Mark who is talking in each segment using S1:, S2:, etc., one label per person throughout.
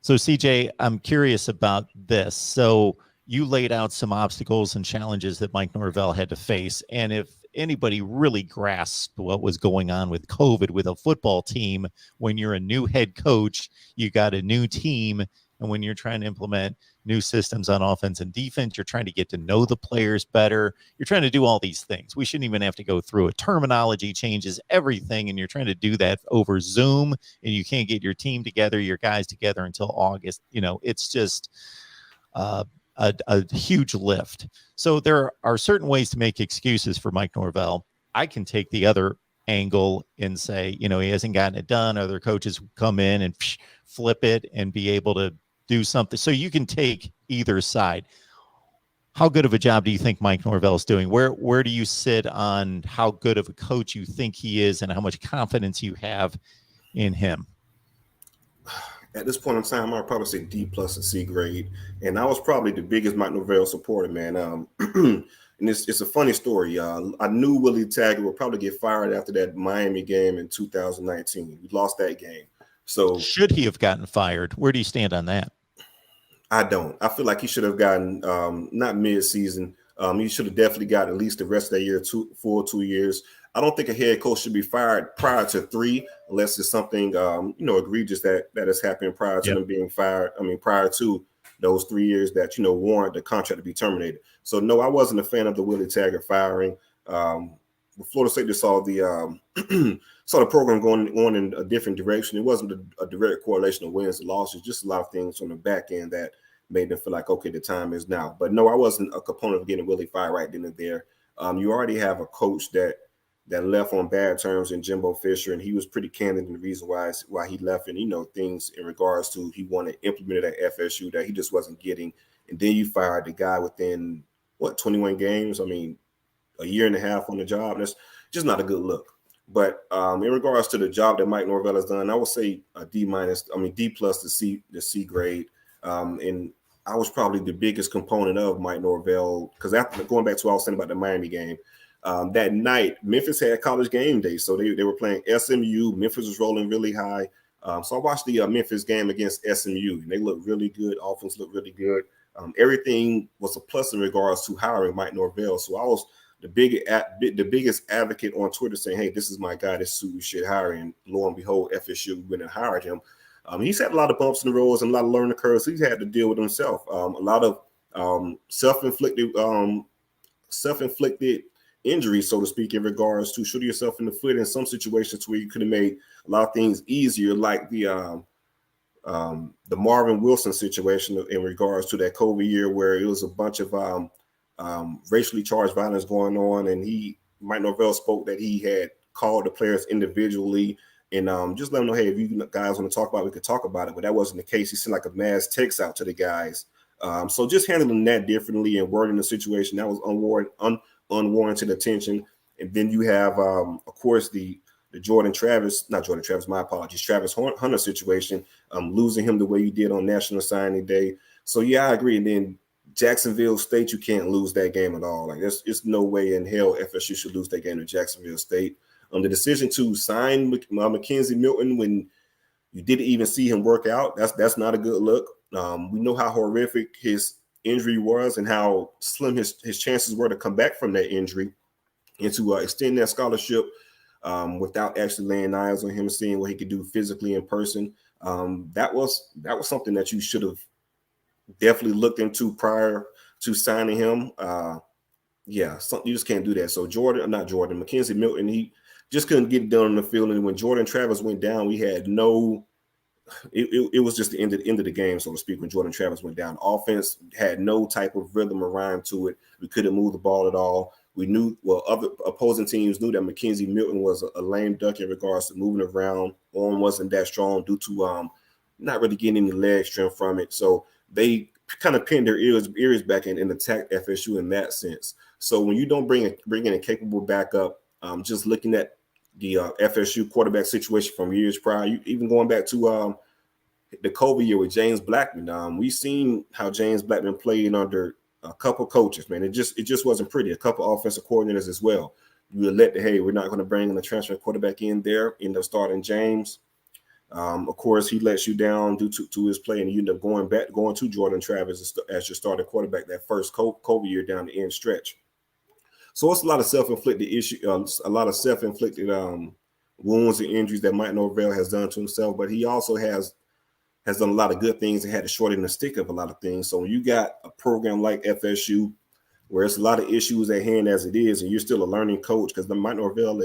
S1: So, CJ, I'm curious about this. So, you laid out some obstacles and challenges that Mike Norvell had to face. And if anybody really grasped what was going on with COVID with a football team, when you're a new head coach, you got a new team. And when you're trying to implement new systems on offense and defense, you're trying to get to know the players better. You're trying to do all these things. We shouldn't even have to go through it. Terminology changes everything. And you're trying to do that over Zoom, and you can't get your team together, your guys together until August. It's just a huge lift. So there are certain ways to make excuses for Mike Norvell. I can take the other angle and say, he hasn't gotten it done. Other coaches come in and flip it and be able to do something. So you can take either side. How good of a job do you think Mike Norvell is doing? Where do you sit on how good of a coach you think he is and how much confidence you have in him?
S2: At this point in time, I'd probably say D plus and C grade. And I was probably the biggest Mike Norvell supporter, man. And it's a funny story. I knew Willie Taggart would probably get fired after that Miami game in 2019. We lost that game. So
S1: should he have gotten fired? Where do you stand on that?
S2: I don't. I feel like he should have gotten not mid-season. He should have definitely got at least the rest of that year, full 2 years. I don't think a head coach should be fired prior to 3, unless it's something egregious that has happened prior to them being fired. I mean, prior to those 3 years that warrant the contract to be terminated. So no, I wasn't a fan of the Willie Taggart firing. Florida State just saw the saw the program going on in a different direction. It wasn't a direct correlation of wins and losses, just a lot of things on the back end that made them feel like, okay, the time is now. But no, I wasn't a component of getting Willie fired right then and there. You already have a coach that left on bad terms in Jimbo Fisher, and he was pretty candid in the reason why he left, and things in regards to he wanted implemented at FSU that he just wasn't getting. And then you fired the guy within 21 games. I mean, a year and a half on the job. That's just not a good look. But in regards to the job that Mike Norvell has done, I would say a D minus. I mean, D plus the C grade. And I was probably the biggest component of Mike Norvell because after going back to what I was saying about the Miami game, that night Memphis had college game day, so they were playing SMU. Memphis was rolling really high. So I watched the Memphis game against SMU, and they looked really good. Offense looked really good. Everything was a plus in regards to hiring Mike Norvell. So I was the biggest advocate on Twitter saying, hey, this is my guy, this is who we should hire. And lo and behold, FSU went and hired him. He's had a lot of bumps in the roads and a lot of learning curves he's had to deal with himself. A lot of self-inflicted injuries, so to speak, in regards to shooting yourself in the foot in some situations where you could have made a lot of things easier, like the Marvin Wilson situation in regards to that COVID year where it was a bunch of racially charged violence going on, and Mike Norvell spoke that he had called the players individually and just let them know, hey, if you guys want to talk about it, we could talk about it. But that wasn't the case. He sent like a mass text out to the guys. So just handling that differently and wording the situation, that was unwarranted attention. And then you have, of course, the Travis Hunter situation, losing him the way you did on National Signing Day. So, yeah, I agree. And then Jacksonville State, you can't lose that game at all. Like, there's no way in hell FSU should lose that game to Jacksonville State. The decision to sign Mackenzie Milton when you didn't even see him work out, that's not a good look. We know how horrific his injury was and how slim his chances were to come back from that injury and to extend that scholarship without actually laying eyes on him, seeing what he could do physically in person. That was something that you should have definitely looked into prior to signing him. You just can't do that. So Mackenzie Milton, he just couldn't get it done on the field. And when Jordan Travis went down, we had it was just the end of the game, so to speak, when Jordan Travis went down. Offense had no type of rhythm or rhyme to it. We couldn't move the ball at all. We knew, other opposing teams knew that Mackenzie Milton was a lame duck in regards to moving around. Arm wasn't that strong due to not really getting any leg strength from it. So they kind of pinned their ears back and attacked FSU in that sense. So when you don't bring in a capable backup, just looking at the FSU quarterback situation from years prior, even going back to the COVID year with James Blackman, we've seen how James Blackman played under a couple coaches, man. It just wasn't pretty. A couple offensive coordinators as well. You would we're not going to bring in a transfer quarterback in there, end up starting James. Of course, he lets you down due to his play, and you end up going to Jordan Travis as your starting quarterback that first COVID year down the end stretch. So it's a lot of self-inflicted a lot of self-inflicted wounds and injuries that Mike Norvell has done to himself, but he also has done a lot of good things and had to shorten the stick of a lot of things. So when you got a program like FSU, where it's a lot of issues at hand as it is, and you're still a learning coach, because Mike Norvell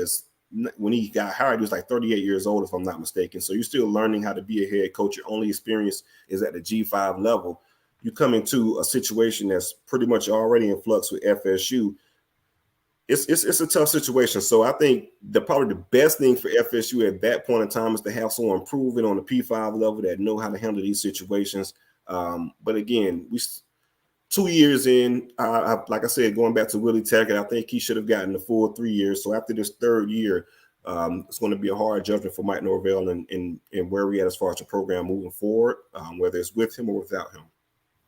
S2: when he got hired, he was like 38 years old, if I'm not mistaken. So you're still learning how to be a head coach. Your only experience is at the G5 level. You come into a situation that's pretty much already in flux with FSU. It's a tough situation. So I think probably the best thing for FSU at that point in time is to have someone proven on the P5 level that know how to handle these situations. But again, 2 years in, like I said, going back to Willie Taggart, I think he should have gotten the full 3 years. So after this third year, it's going to be a hard judgment for Mike Norvell and where we at as far as the program moving forward, whether it's with him or without him.